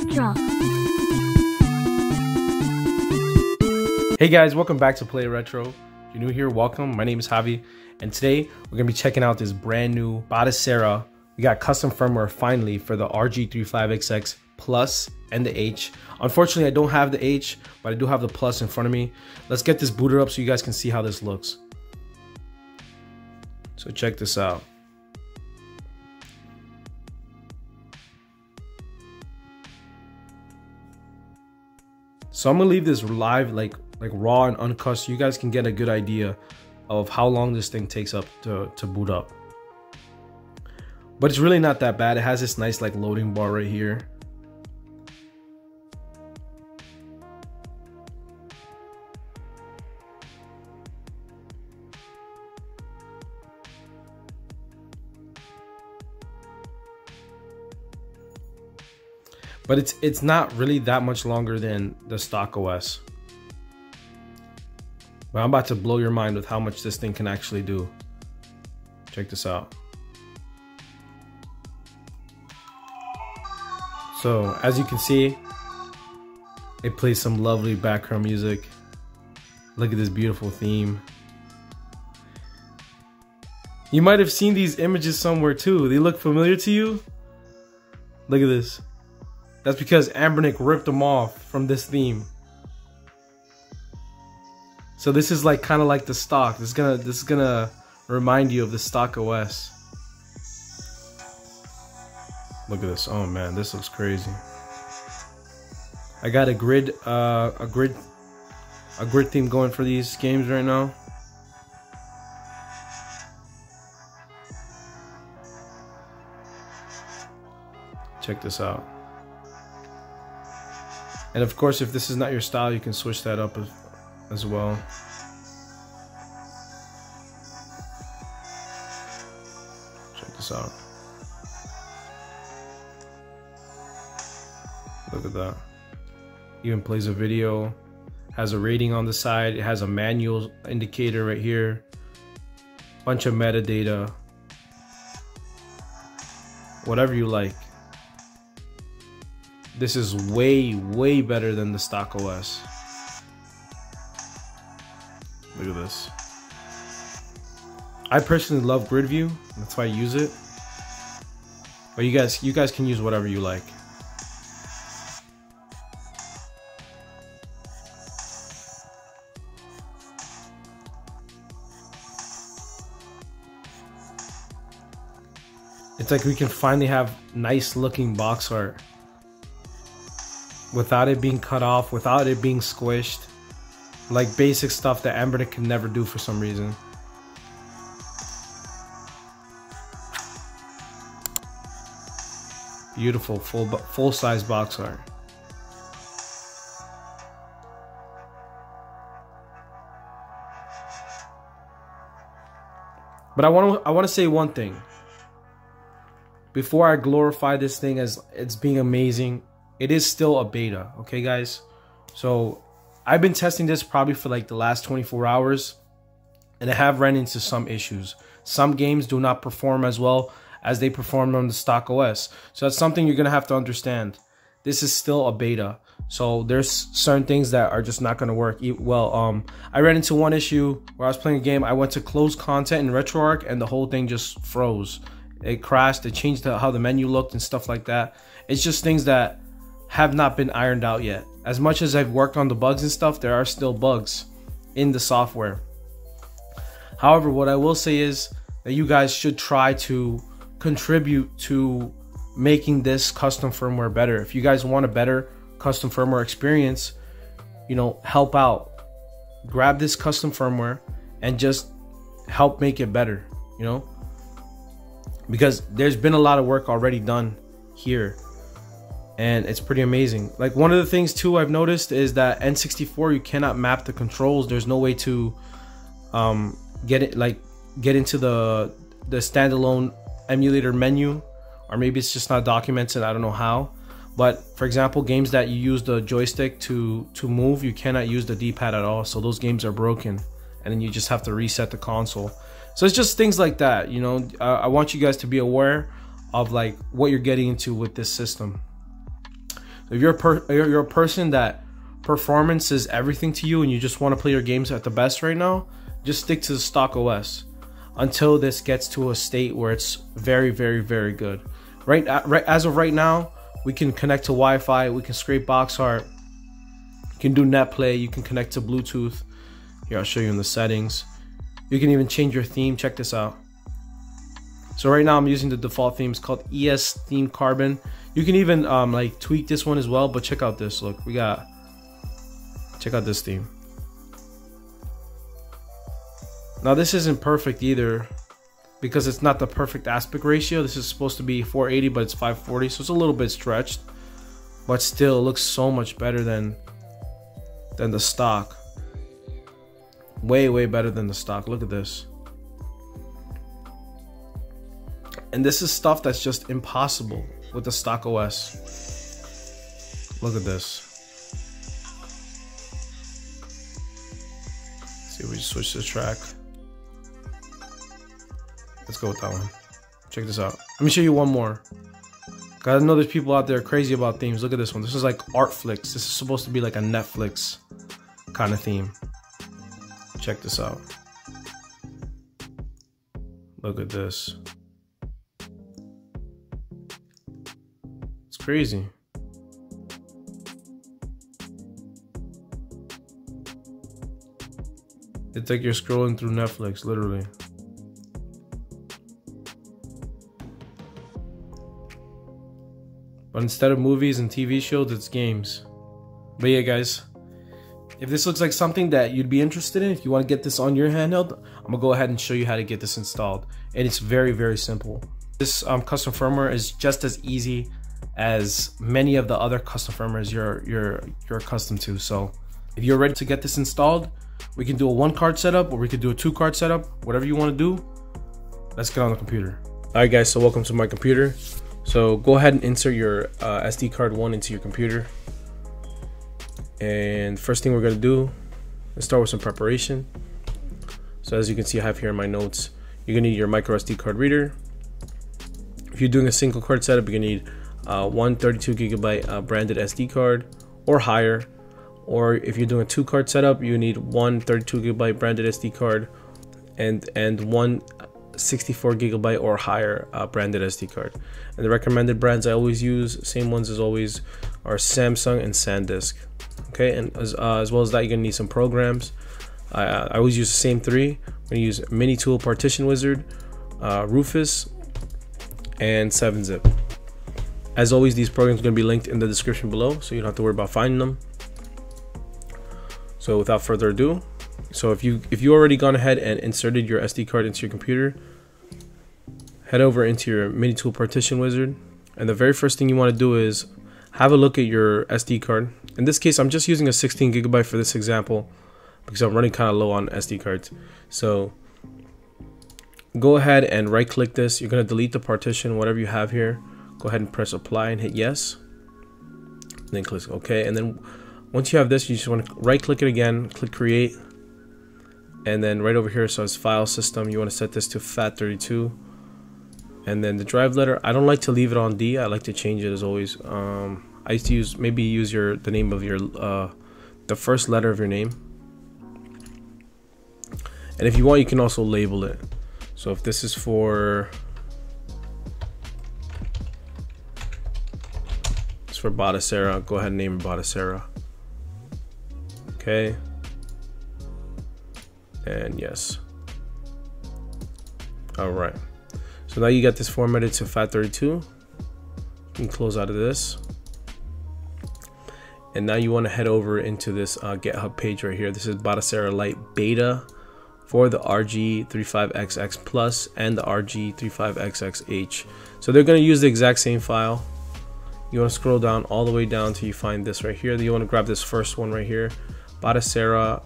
Retro. Hey guys, welcome back to Play Retro. If you're new here, welcome. My name is Javi, and today we're gonna be checking out this brand new Batocera. We got custom firmware finally for the RG35XX Plus and the H. Unfortunately, I don't have the H, but I do have the Plus in front of me. Let's get this booted up so you guys can see how this looks. So check this out. So I'm gonna leave this live, like raw and uncut, so you guys can get a good idea of how long this thing takes up to boot up. But it's really not that bad. It has this nice like loading bar right here. But it's not really that much longer than the stock OS. But I'm about to blow your mind with how much this thing can actually do. Check this out. So as you can see, it plays some lovely background music. Look at this beautiful theme. You might have seen these images somewhere too. They look familiar to you? Look at this. That's because Anbernic ripped them off from this theme. So this is like kind of like the stock. This is gonna remind you of the stock OS. Look at this. Oh man, this looks crazy. I got a grid theme going for these games right now. Check this out. And of course, if this is not your style, you can switch that up as well. Check this out. Look at that. Even plays a video. Has a rating on the side. It has a manual indicator right here. Bunch of metadata. Whatever you like. This is way better than the stock OS. Look at this. I personally love grid view. That's why I use it. But you guys can use whatever you like. It's like we can finally have nice looking box art without it being cut off, without it being squished. Like basic stuff that Anbernic can never do for some reason. Beautiful full size box art. But I want to say one thing. Before I glorify this thing as it's being amazing, it is still a beta, okay guys? So I've been testing this probably for like the last 24 hours, and I have ran into some issues. Some games do not perform as well as they performed on the stock OS. So that's something you're gonna have to understand. This is still a beta. So there's certain things that are just not gonna work well. I ran into one issue where I was playing a game. I went to close content in RetroArch and the whole thing just froze. It crashed, it changed how the menu looked and stuff like that. It's just things that have not been ironed out yet. As much as I've worked on the bugs and stuff, there are still bugs in the software. However, what I will say is that you guys should try to contribute to making this custom firmware better. If you guys want a better custom firmware experience, you know, help out. Grab this custom firmware and just help make it better, you know? Because there's been a lot of work already done here. And it's pretty amazing. Like one of the things too I've noticed is that N64, you cannot map the controls. There's no way to get into the standalone emulator menu, or maybe it's just not documented. I don't know how. But for example, games that you use the joystick to move, you cannot use the D-pad at all. So those games are broken, and then you just have to reset the console. So it's just things like that, you know. I want you guys to be aware of like what you're getting into with this system. If you're a person that performance is everything to you and you just want to play your games at the best right now, just stick to the stock OS until this gets to a state where it's very, very, very good. Right as of right now, we can connect to Wi-Fi, we can scrape Boxart, you can do net play, you can connect to Bluetooth. Here, I'll show you in the settings. You can even change your theme. Check this out. So right now I'm using the default theme. It's called ES Theme Carbon. You can even like tweak this one as well, but check out this. Look, check out this theme. Now this isn't perfect either because it's not the perfect aspect ratio. This is supposed to be 480, but it's 540, so it's a little bit stretched, but still it looks so much better than the stock. Way better than the stock. Look at this. And this is stuff that's just impossible with the stock OS. Look at this. See if we switch the track. Let's go with that one. Check this out. Let me show you one more. Cause I know there's people out there crazy about themes. Look at this one. This is like Artflix. This is supposed to be like a Netflix kind of theme. Check this out. Look at this. It's crazy. It's like you're scrolling through Netflix, literally. But instead of movies and TV shows, it's games. But yeah, guys, if this looks like something that you'd be interested in, if you want to get this on your handheld, I'm gonna go ahead and show you how to get this installed. And it's very, very simple. This custom firmware is just as easy as many of the other custom firmwares you're accustomed to. So if you're ready to get this installed, we can do a 1-card setup or we could do a 2-card setup. Whatever you want to do, let's get on the computer. All right, guys, so welcome to my computer. So go ahead and insert your SD card 1 into your computer. And first thing we're going to do is start with some preparation. So as you can see, I have here in my notes, you're going to need your micro SD card reader. If you're doing a single card setup, you're going to need one 32 gigabyte branded SD card or higher. Or if you're doing a 2-card setup, you need one 32 gigabyte branded SD card and one 64 gigabyte or higher branded SD card. And the recommended brands I always use, same ones as always, are Samsung and SanDisk. Okay, and as well as that, you're gonna need some programs. I always use the same 3. I'm gonna use Mini Tool Partition Wizard, Rufus, and 7-Zip. As always, these programs are gonna be linked in the description below, so you don't have to worry about finding them. So without further ado, so if you already gone ahead and inserted your SD card into your computer, head over into your Mini Tool Partition Wizard, and the very first thing you want to do is have a look at your SD card. In this case, I'm just using a 16 gigabyte for this example because I'm running kind of low on SD cards. So go ahead and right click this. You're going to delete the partition, whatever you have here. Go ahead and press apply and hit yes. Then click OK. And then once you have this, you just want to right click it again, click create. And then right over here, so it's file system, you want to set this to FAT32. And then the drive letter, I don't like to leave it on D. I like to change it as always. I used to use the name of your the first letter of your name. And if you want, you can also label it. So if this is for Batocera, go ahead and name it Batocera. Okay. And yes. All right. So now you got this formatted to FAT32. You can close out of this. And now you want to head over into this GitHub page right here. This is Batocera Lite beta for the RG35XX Plus and the RG35XX H. So they're going to use the exact same file. You want to scroll down all the way down till you find this right here. You want to grab this first one right here, Batocera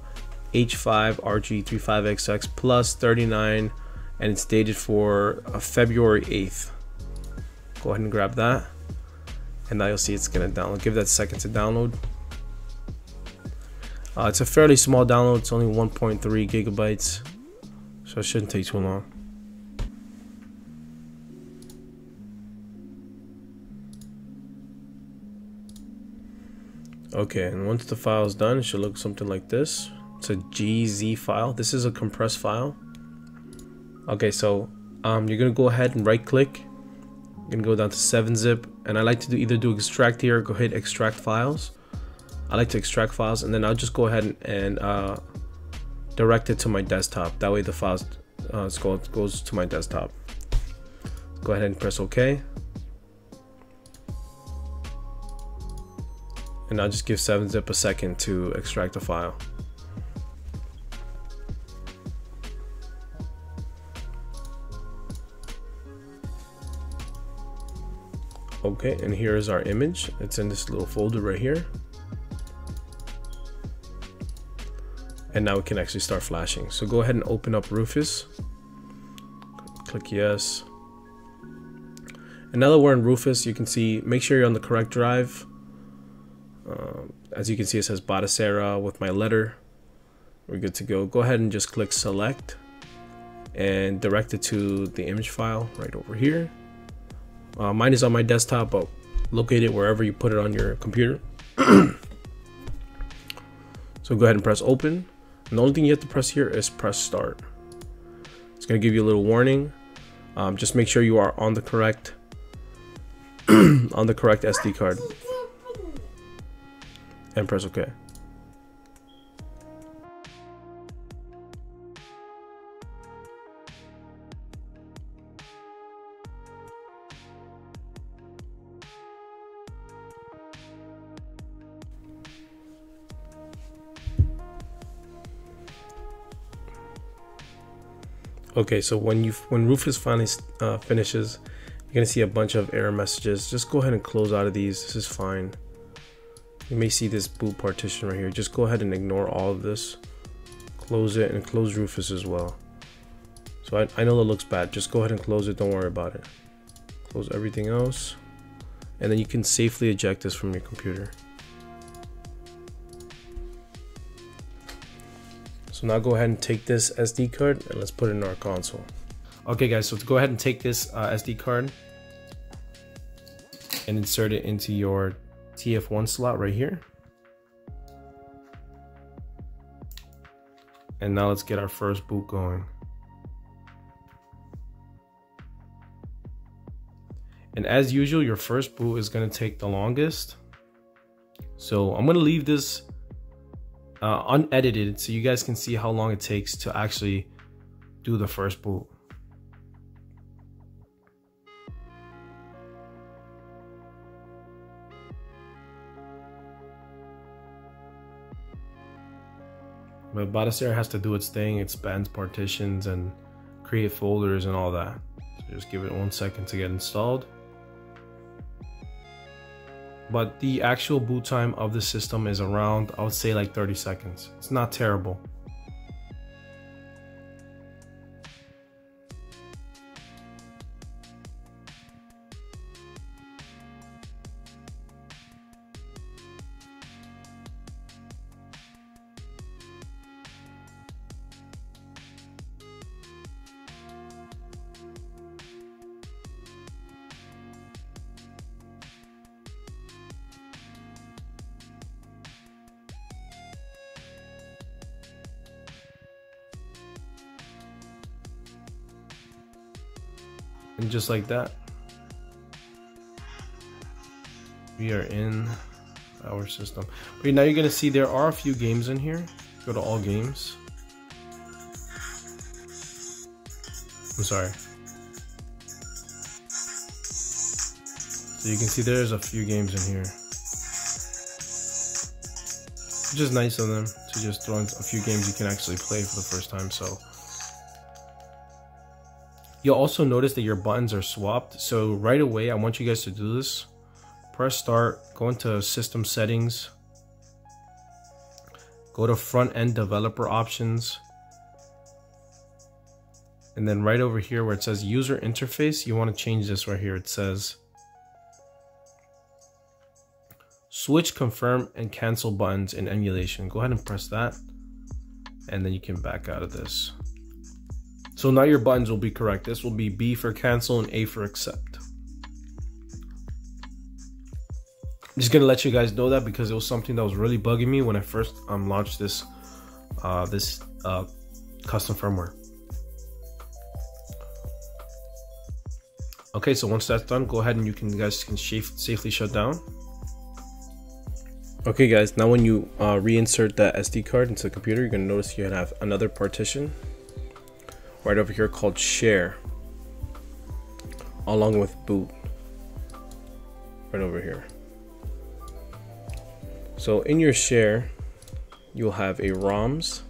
H5 RG35XX Plus 39, and it's dated for February 8th. Go ahead and grab that, and now you'll see it's gonna download. Give that a second to download. It's a fairly small download. It's only 1.3 gigabytes, so it shouldn't take too long. Okay, and once the file is done, it should look something like this. It's a GZ file. This is a compressed file. Okay, so you're gonna go ahead and right click. You're gonna go down to 7-zip, and I like to either do extract here or go hit extract files. I like to extract files, and then I'll just go ahead and direct it to my desktop. That way the files goes to my desktop. Go ahead and press OK. And I'll just give 7-zip a second to extract the file. Okay, and here is our image. It's in this little folder right here. And now we can actually start flashing. So go ahead and open up Rufus. Click yes. And now that we're in Rufus, you can see, make sure you're on the correct drive. As you can see, it says Batocera with my letter. We're good to go. Go ahead and just click select and direct it to the image file right over here. Mine is on my desktop, but locate it wherever you put it on your computer. So go ahead and press open. And the only thing you have to press here is press start. It's going to give you a little warning. Just make sure you are on the correct SD card. And press OK. Okay, so when Rufus finally finishes, you're gonna see a bunch of error messages. Just go ahead and close out of these. This is fine. You may see this boot partition right here. Just go ahead and ignore all of this. Close it and close Rufus as well. So I know that looks bad. Just go ahead and close it. Don't worry about it. Close everything else. And then you can safely eject this from your computer. So now go ahead and take this SD card and let's put it in our console. Okay guys, so to go ahead and take this SD card and insert it into your TF1 slot right here. And now let's get our first boot going. And as usual, your first boot is going to take the longest. So I'm going to leave this unedited so you guys can see how long it takes to actually do the first boot. But Batocera has to do its thing. It spans partitions and create folders and all that. So just give it 1 second to get installed. But the actual boot time of the system is around, I would say, like 30 seconds. It's not terrible. And just like that, we are in our system. But now you're gonna see there are a few games in here. Go to all games. I'm sorry. So you can see there's a few games in here. It's just nice of them to just throw in a few games you can actually play for the first time. So you'll also notice that your buttons are swapped. So right away, I want you guys to do this. Press start, go into system settings, go to front end developer options. And then right over here where it says user interface, you want to change this right here. It says switch, confirm, and cancel buttons in emulation. Go ahead and press that. And then you can back out of this. So now your buttons will be correct. This will be B for cancel and A for accept. just gonna let you guys know that because it was something that was really bugging me when I first launched this custom firmware. Okay, so once that's done, go ahead and you guys can safely shut down. Okay guys, now when you reinsert that SD card into the computer, you're gonna notice you have another partition right over here called share, along with boot, right over here. So in your share, you'll have a ROMs,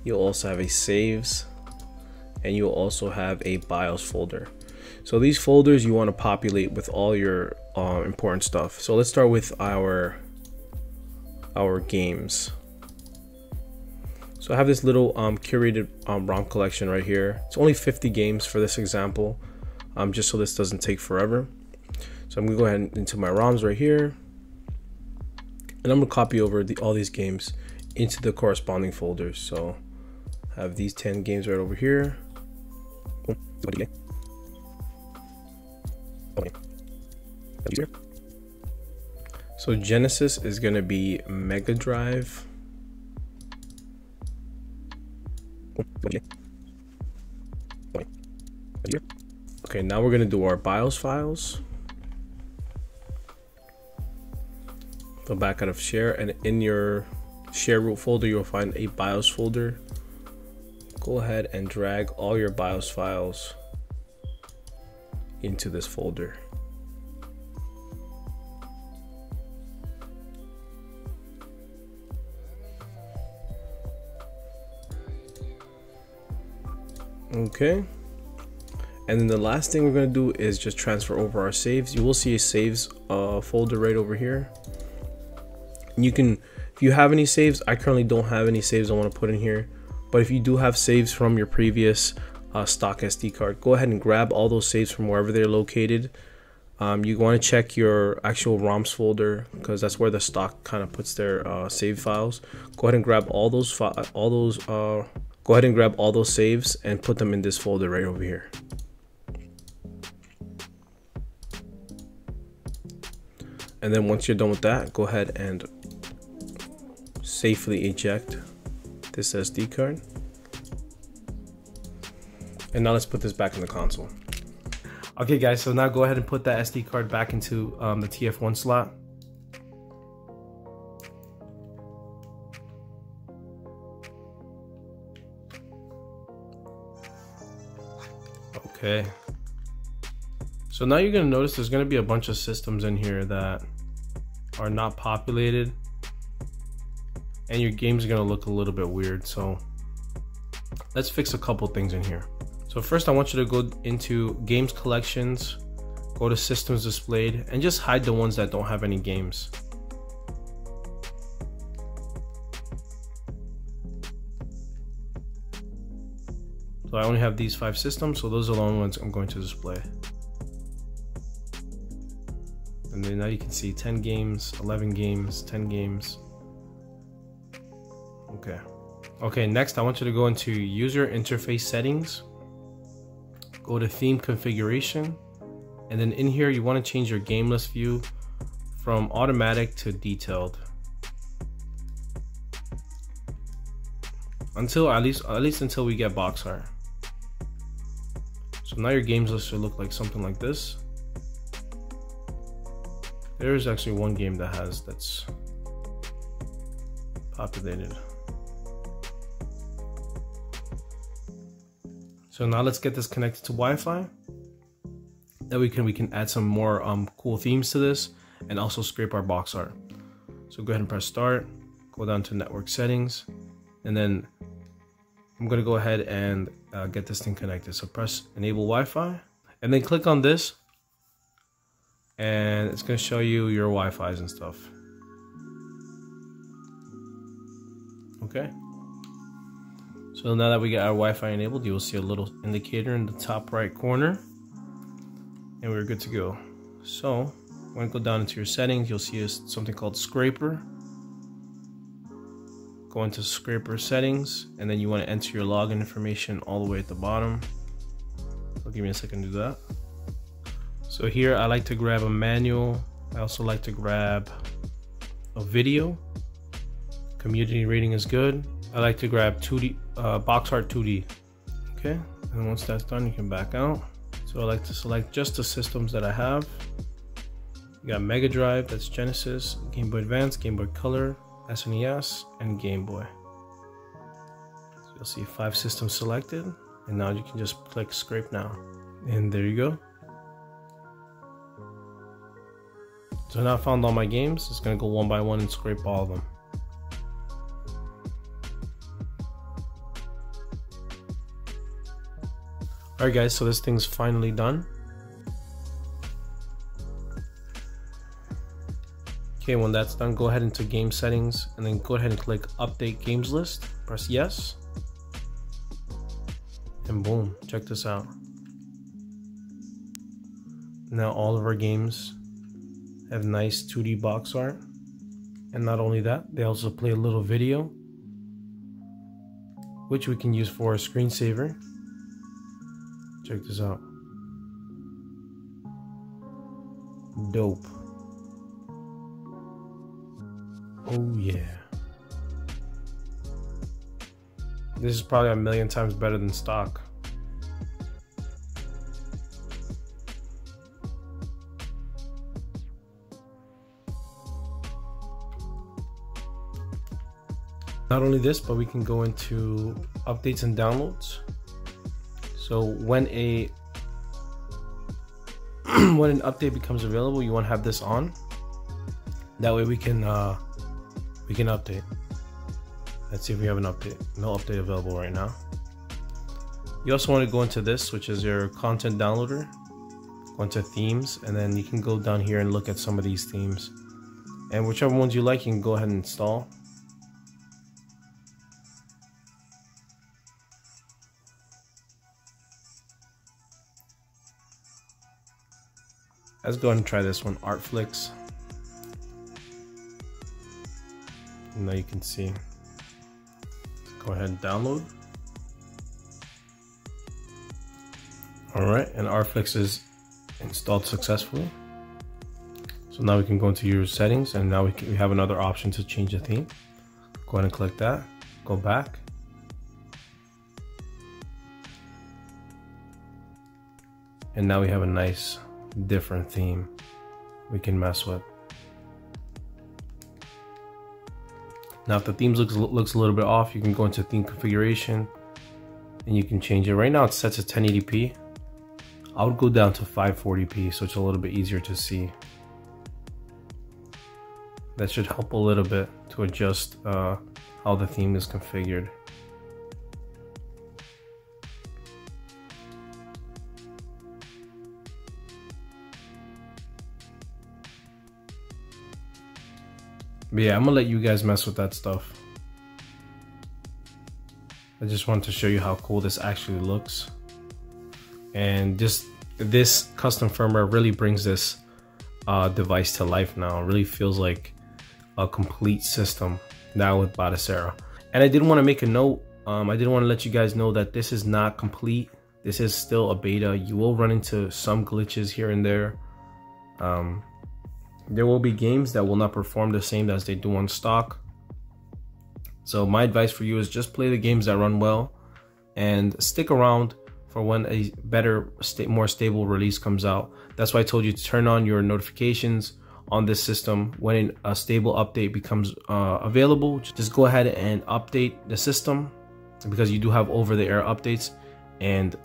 you'll also have a saves, and you'll also have a BIOS folder. So these folders you want to populate with all your important stuff. So let's start with our games. So I have this little curated ROM collection right here. It's only 50 games for this example, just so this doesn't take forever. So I'm gonna go ahead into my ROMs right here, and I'm gonna copy over all these games into the corresponding folders. So I have these 10 games right over here. So Genesis is going to be Mega Drive. Okay, now we're going to do our BIOS files. Go back out of share, and in your share root folder you'll find a BIOS folder. Go ahead and drag all your BIOS files into this folder. Okay, and then the last thing we're going to do is just transfer over our saves. You will see a saves folder right over here. You can, if you have any saves, I currently don't have any saves I want to put in here, but if you do have saves from your previous stock SD card, go ahead and grab all those saves from wherever they're located. You want to check your actual ROMs folder because that's where the stock kind of puts their save files. Go ahead and grab all those go ahead and grab all those saves and put them in this folder right over here. And then once you're done with that, go ahead and safely eject this SD card. And now let's put this back in the console. Okay guys, so now go ahead and put that SD card back into the TF1 slot. Okay, so now you're gonna notice there's gonna be a bunch of systems in here that are not populated, and your game's gonna look a little bit weird. So let's fix a couple things in here. So first I want you to go into games collections, go to systems displayed, and just hide the ones that don't have any games. So I only have these 5 systems, so those are the only ones I'm going to display. And then now you can see 10 games, 11 games, 10 games. Okay, next I want you to go into user interface settings, go to theme configuration, and then in here you want to change your game list view from automatic to detailed. Until at least until we get Boxart. So now your games list should look like something like this. There's actually one game that's populated. So now let's get this connected to Wi-Fi. Then we can add some more cool themes to this and also scrape our Boxart. So go ahead and press start, go down to network settings, and then I'm gonna go ahead and get this thing connected. So press enable Wi-Fi and then click on this, and it's gonna show you your Wi-Fi's and stuff. Okay. So now that we got our Wi-Fi enabled, you will see a little indicator in the top right corner, and we're good to go. So when you go down into your settings, you'll see something called scraper. Go into scraper settings, and then you want to enter your login information all the way at the bottom. So give me a second to do that. So here I like to grab a manual I also like to grab a video. Community rating is good. I like to grab 2D, Boxart 2D. Okay, and once that's done, you can back out. So I like to select just the systems that I have. You got Mega Drive, that's Genesis, Game Boy Advance, Game Boy Color, SNES, and Game Boy. So you'll see 5 systems selected, and now you can just click Scrape Now. And there you go. So now I found all my games. It's gonna go one by one and scrape all of them. Alright guys, so this thing's finally done. Okay, when that's done, go ahead into game settings and then go ahead and click update games list. Press yes. And boom, check this out. Now all of our games have nice 2D box art. And not only that, they also play a little video, which we can use for a screensaver. Check this out. Dope. Oh yeah. This is probably 1,000,000 times better than stock. Not only this, but we can go into updates and downloads. So when an update becomes available, you want to have this on. That way we can update. Let's see if we have an update. No update available right now. You also want to go into this, which is your content downloader. Go into themes, and then you can go down here and look at some of these themes. And whichever ones you like, you can go ahead and install. Let's go ahead and try this one, Artflix. Now you can see. Go ahead and download. Alright, and Artflix is installed successfully. So now we can go into your settings, and now we have another option to change the theme. Go ahead and click that, go back. And now we have a nice different theme we can mess with. Now if the theme looks a little bit off, you can go into theme configuration and you can change it. Right now it's set to 1080p. I would go down to 540p so it's a little bit easier to see. That should help a little bit to adjust how the theme is configured. But yeah, I'm gonna let you guys mess with that stuff. I just wanted to show you how cool this actually looks. And just this custom firmware really brings this device to life now. It really feels like a complete system now with Batocera. And I did want to make a note. I did want to let you guys know that this is not complete. This is still a beta. You will run into some glitches here and there. There will be games that will not perform the same as they do on stock. So my advice for you is just play the games that run well and stick around for when a better, more stable release comes out. That's why I told you to turn on your notifications on this system. When a stable update becomes available, just go ahead and update the system, because you do have over-the-air updates, and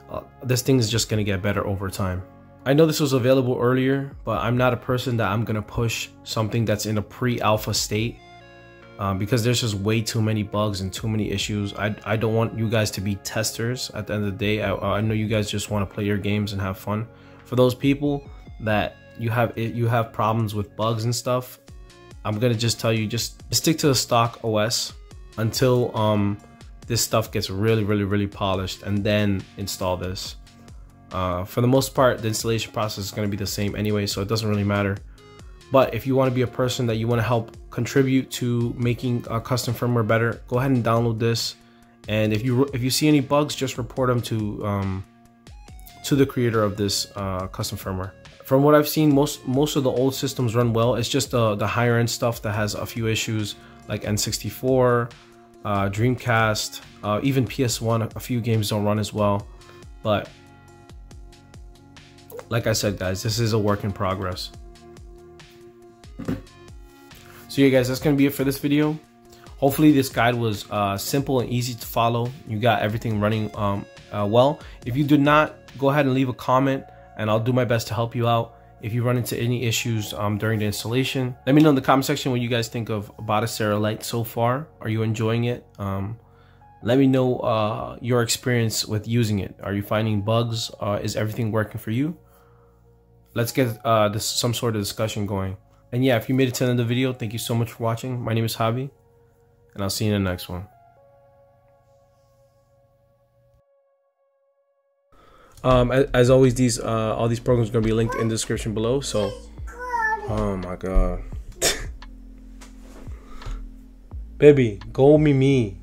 this thing is just gonna get better over time. I know this was available earlier, but I'm not a person that I'm gonna push something that's in a pre-alpha state because there's just way too many bugs and too many issues. I don't want you guys to be testers at the end of the day. I know you guys just want to play your games and have fun. For those people that you have problems with bugs and stuff, I'm gonna just tell you, just stick to the stock OS until this stuff gets really polished, and then install this. For the most part, the installation process is going to be the same anyway, so it doesn't really matter. But if you want to be a person that you want to help contribute to making a custom firmware better, go ahead and download this. And if you see any bugs, just report them to the creator of this custom firmware. from what I've seen, most of the old systems run well. It's just the higher end stuff that has a few issues, like N64, Dreamcast, even PS1. A few games don't run as well, but like I said, guys, this is a work in progress. So yeah, guys, that's gonna be it for this video. Hopefully this guide was simple and easy to follow. You got everything running well. If you did not, go ahead and leave a comment and I'll do my best to help you out. If you run into any issues during the installation, let me know in the comment section what you guys think of Batocera Lite so far. Are you enjoying it? Let me know your experience with using it. Are you finding bugs? Is everything working for you? Let's get some sort of discussion going. And yeah, if you made it to the end of the video, thank you so much for watching. My name is Javi, and I'll see you in the next one. As always, all these programs are going to be linked in the description below. So, oh my god. Baby, go me.